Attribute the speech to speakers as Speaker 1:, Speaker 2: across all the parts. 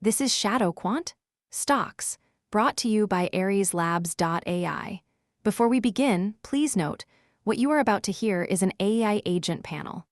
Speaker 1: This is ShadowQuant, Stocks, brought to you by AresLabs.ai. Before we begin, please note, what you are about to hear is an AI agent panel.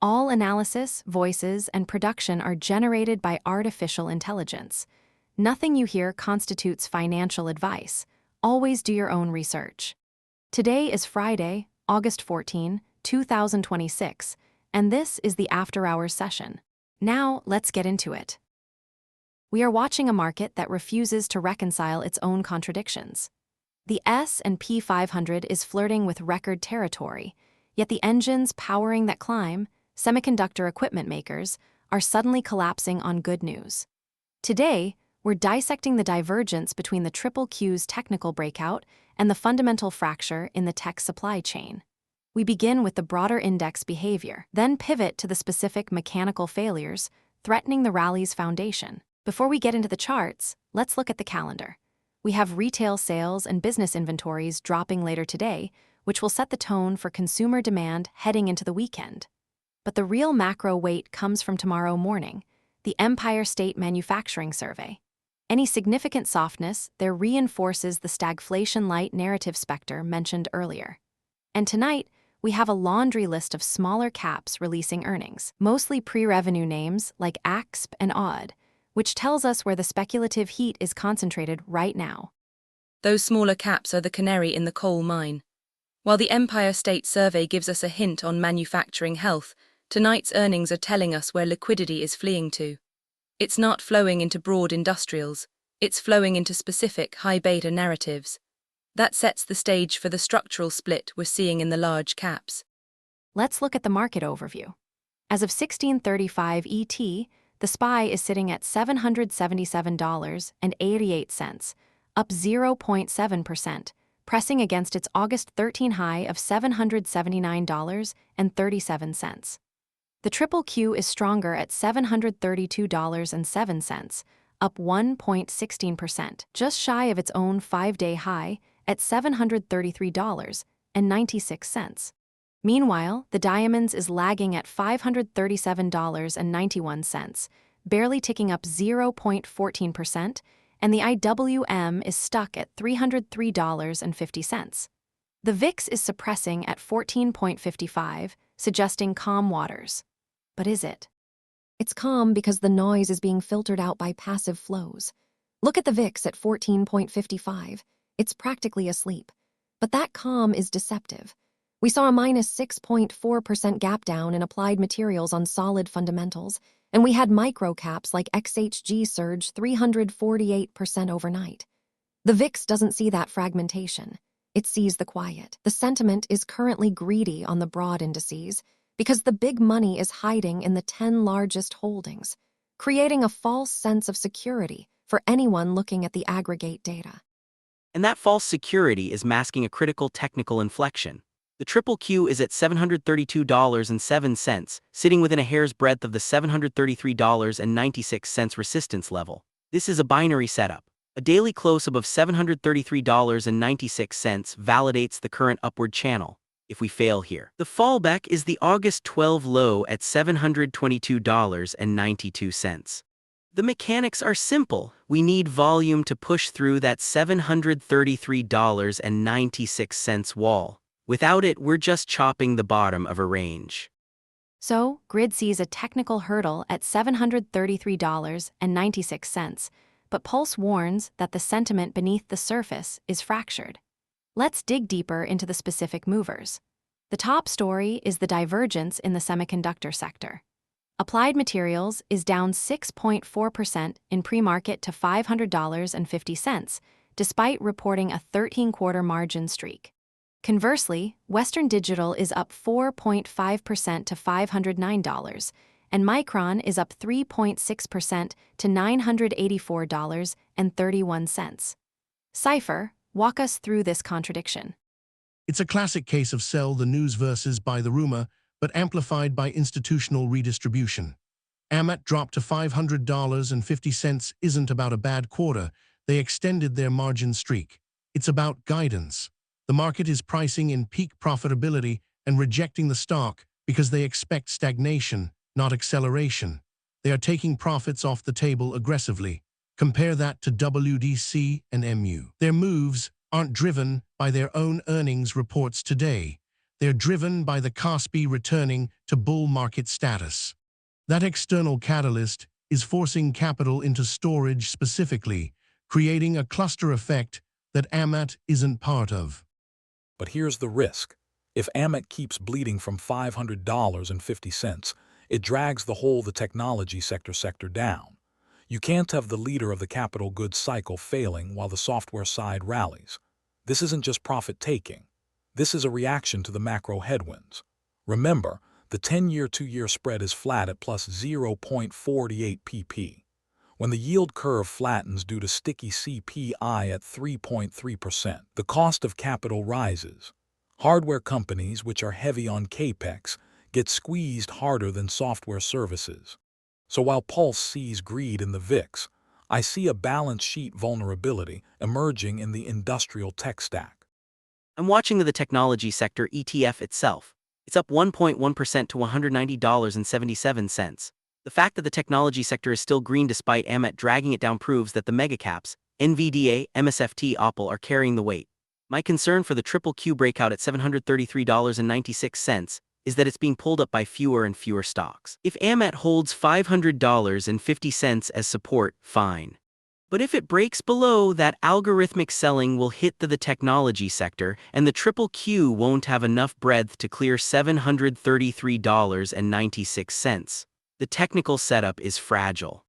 Speaker 1: All analysis, voices, and production are generated by artificial intelligence. Nothing you hear constitutes financial advice. Always do your own research. Today is Friday, August 14, 2026, and this is the After Hours session. Now, let's get into it. We are watching a market that refuses to reconcile its own contradictions. The S&P 500 is flirting with record territory, yet the engines powering that climb, semiconductor equipment makers, are suddenly collapsing on good news. Today, we're dissecting the divergence between the QQQ's technical breakout and the fundamental fracture in the tech supply chain. We begin with the broader index behavior, then pivot to the specific mechanical failures threatening the rally's foundation. Before we get into the charts, let's look at the calendar. We have retail sales and business inventories dropping later today, which will set the tone for consumer demand heading into the weekend. But the real macro weight comes from tomorrow morning, the Empire State Manufacturing Survey. Any significant softness there reinforces the stagflation-light narrative SPECTER mentioned earlier. And tonight, we have a laundry list of smaller caps releasing earnings, mostly pre-revenue names like AXP and ODD, which tells us where the speculative heat is concentrated right now.
Speaker 2: Those smaller caps are the canary in the coal mine. While the Empire State Survey gives us a hint on manufacturing health, tonight's earnings are telling us where liquidity is fleeing to. It's not flowing into broad industrials, it's flowing into specific high-beta narratives. That sets the stage for the structural split we're seeing in the large caps.
Speaker 1: Let's look at the market overview. As of 16:35 ET, the SPY is sitting at $777.88, up 0.7%, pressing against its August 13 high of $779.37. The QQQ is stronger at $732.07, up 1.16%, just shy of its own 5-day high at $733.96. Meanwhile, the Diamonds is lagging at $537.91, barely ticking up 0.14%, and the IWM is stuck at $303.50. The VIX is suppressing at 14.55, suggesting calm waters. But is it? It's calm because the noise is being filtered out by passive flows. Look at the VIX at 14.55. It's practically asleep. But that calm is deceptive. We saw a minus 6.4% gap down in applied materials on solid fundamentals, and we had micro caps like XHG surge 348% overnight. The VIX doesn't see that fragmentation. It sees the quiet. The sentiment is currently greedy on the broad indices because the big money is hiding in the 10 largest holdings, creating a false sense of security for anyone looking at the aggregate data.
Speaker 3: And that false security is masking a critical technical inflection. The QQQ is at $732.07, sitting within a hair's breadth of the $733.96 resistance level. This is a binary setup. A daily close above $733.96 validates the current upward channel. If we fail here, the fallback is the August 12 low at $722.92. The mechanics are simple. We need volume to push through that $733.96 wall. Without it, we're just chopping the bottom of a range.
Speaker 1: So, Grid sees a technical hurdle at $733.96, but Pulse warns that the sentiment beneath the surface is fractured. Let's dig deeper into the specific movers. The top story is the divergence in the semiconductor sector. Applied Materials is down 6.4% in pre-market to $500.50, despite reporting a 13-quarter margin streak. Conversely, Western Digital is up 4.5% to $509, and Micron is up 3.6% to $984.31. CIPHER, walk us through this contradiction.
Speaker 4: It's a classic case of sell the news versus buy the rumor, but amplified by institutional redistribution. AMAT dropped to $500.50 isn't about a bad quarter. They extended their margin streak. It's about guidance. The market is pricing in peak profitability and rejecting the stock because they expect stagnation, not acceleration. They are taking profits off the table aggressively. Compare that to WDC and MU. Their moves aren't driven by their own earnings reports today. They're driven by the Kospi returning to bull market status. That external catalyst is forcing capital into storage specifically, creating a cluster effect that AMAT isn't part of.
Speaker 5: But here's the risk. If AMAT keeps bleeding from $500.50, it drags the technology sector down. You can't have the leader of the capital goods cycle failing while the software side rallies. This isn't just profit-taking. This is a reaction to the macro headwinds. Remember, the 10-year 2-year spread is flat at plus 0.48 pp. When the yield curve flattens due to sticky CPI at 3.3%, the cost of capital rises. Hardware companies, which are heavy on CAPEX, get squeezed harder than software services. So while Pulse sees greed in the VIX, I see a balance sheet vulnerability emerging in the industrial tech stack.
Speaker 3: I'm watching the technology sector ETF itself. It's up 1.1% to $190.77. The fact that the technology sector is still green despite AMAT dragging it down proves that the megacaps, NVDA, MSFT, Opal, are carrying the weight. My concern for the QQQ breakout at $733.96 is that it's being pulled up by fewer and fewer stocks. If AMAT holds $500.50 as support, fine. But if it breaks below, that algorithmic selling will hit the technology sector, and the QQQ won't have enough breadth to clear $733.96. The technical setup is fragile.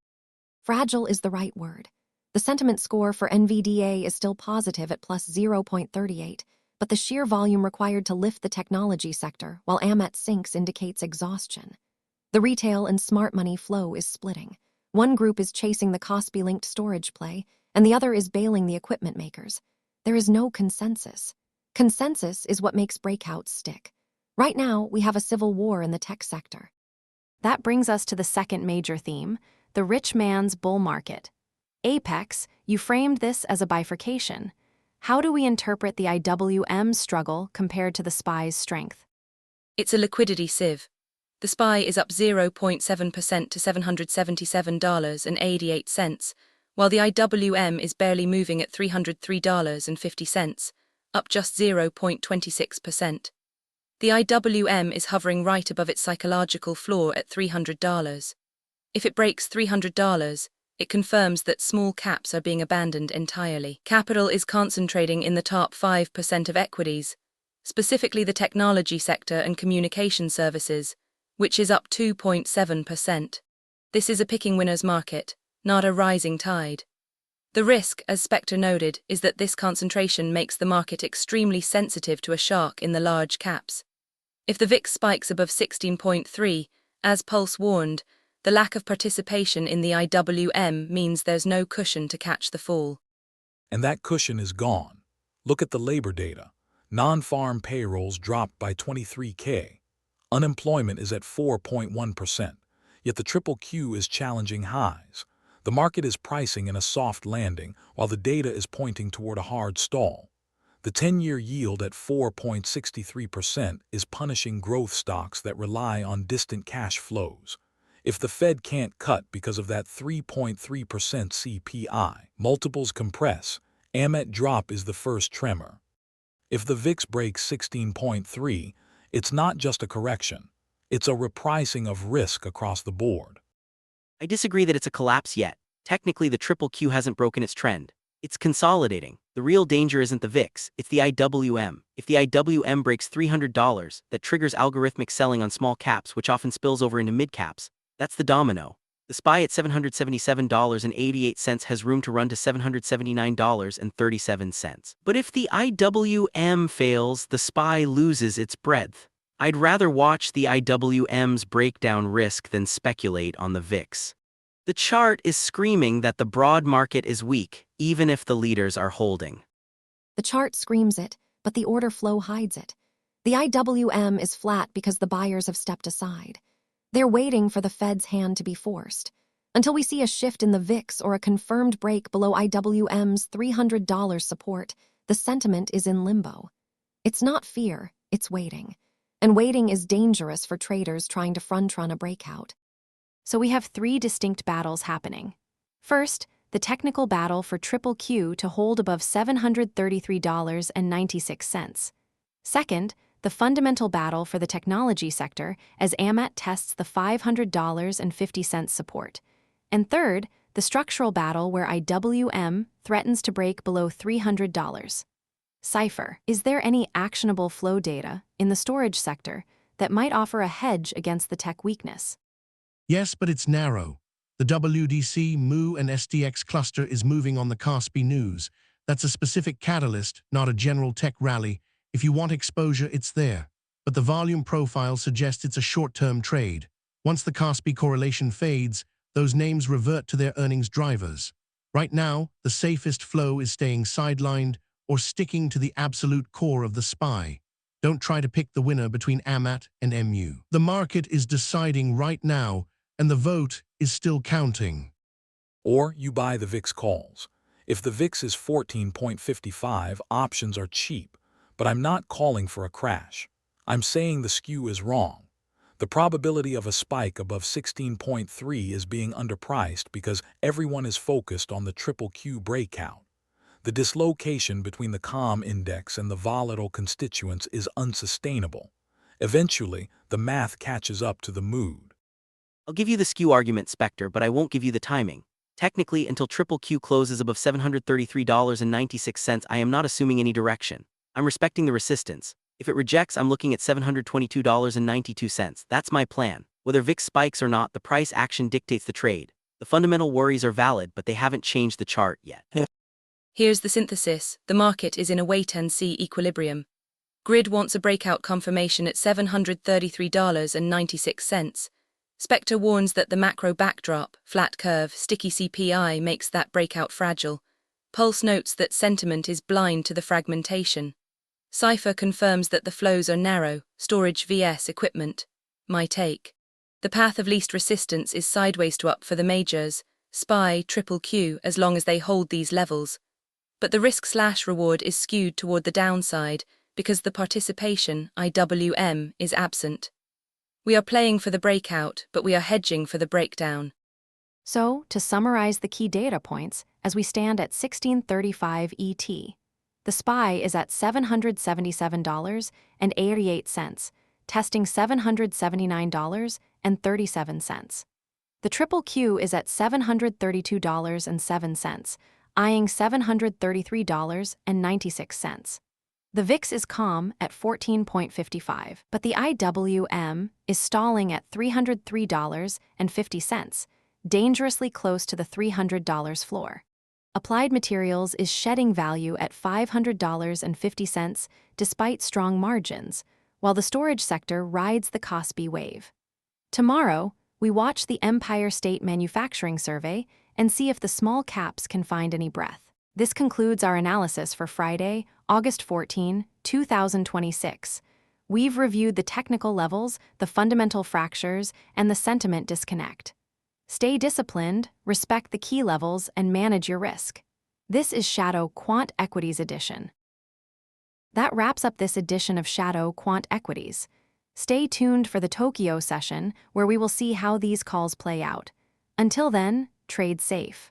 Speaker 1: Fragile is the right word. The sentiment score for NVDA is still positive at plus 0.38, but the sheer volume required to lift the technology sector while AMAT sinks indicates exhaustion. The retail and smart money flow is splitting. One group is chasing the Kospi-linked storage play, and the other is bailing the equipment makers. There is no consensus. Consensus is what makes breakouts stick. Right now, we have a civil war in the tech sector. That brings us to the second major theme, the rich man's bull market. Apex, you framed this as a bifurcation. How do we interpret the IWM struggle compared to the SPY's strength?
Speaker 2: It's a liquidity sieve. The SPY is up 0.7% to $777.88, while the IWM is barely moving at $303.50, up just 0.26%. The IWM is hovering right above its psychological floor at $300. If it breaks $300, it confirms that small caps are being abandoned entirely. Capital is concentrating in the top 5% of equities, specifically the technology sector and communication services, which is up 2.7%. This is a picking winners market, not a rising tide. The risk, as SPECTER noted, is that this concentration makes the market extremely sensitive to a shock in the large caps. If the VIX spikes above 16.3, as Pulse warned, the lack of participation in the IWM means there's no cushion to catch the fall.
Speaker 5: And that cushion is gone. Look at the labor data. Non-farm payrolls dropped by 23K. Unemployment is at 4.1%, yet the QQQ is challenging highs. The market is pricing in a soft landing, while the data is pointing toward a hard stall. The 10-year yield at 4.63% is punishing growth stocks that rely on distant cash flows. If the Fed can't cut because of that 3.3% CPI, multiples compress, AMAT drop is the first tremor. If the VIX breaks 16.3, it's not just a correction. It's a repricing of risk across the board.
Speaker 3: I disagree that it's a collapse yet. Technically, the QQQ hasn't broken its trend. It's consolidating. The real danger isn't the VIX, it's the IWM. If the IWM breaks $300, that triggers algorithmic selling on small caps, which often spills over into mid caps. That's the domino. The SPY at $777.88 has room to run to $779.37. But if the IWM fails, the SPY loses its breadth. I'd rather watch the IWM's breakdown risk than speculate on the VIX. The chart is screaming that the broad market is weak, even if the leaders are holding.
Speaker 1: The chart screams it, but the order flow hides it. The IWM is flat because the buyers have stepped aside. They're waiting for the Fed's hand to be forced. Until we see a shift in the VIX or a confirmed break below IWM's $300 support, the sentiment is in limbo. It's not fear, it's waiting. And waiting is dangerous for traders trying to front-run a breakout. So we have three distinct battles happening. First, the technical battle for QQQ to hold above $733.96. Second, the fundamental battle for the technology sector as AMAT tests the $500.50 support. And third, the structural battle where IWM threatens to break below $300. CIPHER, is there any actionable flow data in the storage sector that might offer a hedge against the tech weakness?
Speaker 4: Yes, but it's narrow. The WDC, MU, and SDX cluster is moving on the Kospi news. That's a specific catalyst, not a general tech rally. If you want exposure, it's there. But the volume profile suggests it's a short-term trade. Once the Kospi correlation fades, those names revert to their earnings drivers. Right now, the safest flow is staying sidelined or sticking to the absolute core of the SPY. Don't try to pick the winner between AMAT and MU. The market is deciding right now, and the vote is still counting.
Speaker 5: Or you buy the VIX calls. If the VIX is 14.55, options are cheap, but I'm not calling for a crash. I'm saying the skew is wrong. The probability of a spike above 16.3 is being underpriced because everyone is focused on the QQQ breakout. The dislocation between the calm index and the volatile constituents is unsustainable. Eventually, the math catches up to the mood.
Speaker 3: I'll give you the skew argument, SPECTER, but I won't give you the timing. Technically, until QQQ closes above $733.96, I am not assuming any direction. I'm respecting the resistance. If it rejects, I'm looking at $722.92. That's my plan. Whether VIX spikes or not, the price action dictates the trade. The fundamental worries are valid, but they haven't changed the chart yet.
Speaker 2: Here's the synthesis. The market is in a wait-and-see equilibrium. Grid wants a breakout confirmation at $733.96. SPECTER warns that the macro backdrop, flat curve, sticky CPI makes that breakout fragile. Pulse notes that sentiment is blind to the fragmentation. CIPHER confirms that the flows are narrow, storage vs equipment. My take. The path of least resistance is sideways to up for the majors, SPY, QQQ, as long as they hold these levels. But the risk/reward is skewed toward the downside because the participation, IWM, is absent. We are playing for the breakout, but we are hedging for the breakdown.
Speaker 1: So, to summarize the key data points, as we stand at 16:35 ET, the SPY is at $777.88, testing $779.37. The QQQ is at $732.07, eyeing $733.96. The VIX is calm at 14.55, but the IWM is stalling at $303.50, dangerously close to the $300 floor. Applied Materials is shedding value at $500.50 despite strong margins, while the storage sector rides the Kospi wave. Tomorrow, we watch the Empire State Manufacturing Survey and see if the small caps can find any breath. This concludes our analysis for Friday, August 14, 2026. We've reviewed the technical levels, the fundamental fractures, and the sentiment disconnect. Stay disciplined, respect the key levels, and manage your risk. This is ShadowQuant Equities Edition. That wraps up this edition of ShadowQuant Equities. Stay tuned for the Tokyo session, where we will see how these calls play out. Until then, trade safe.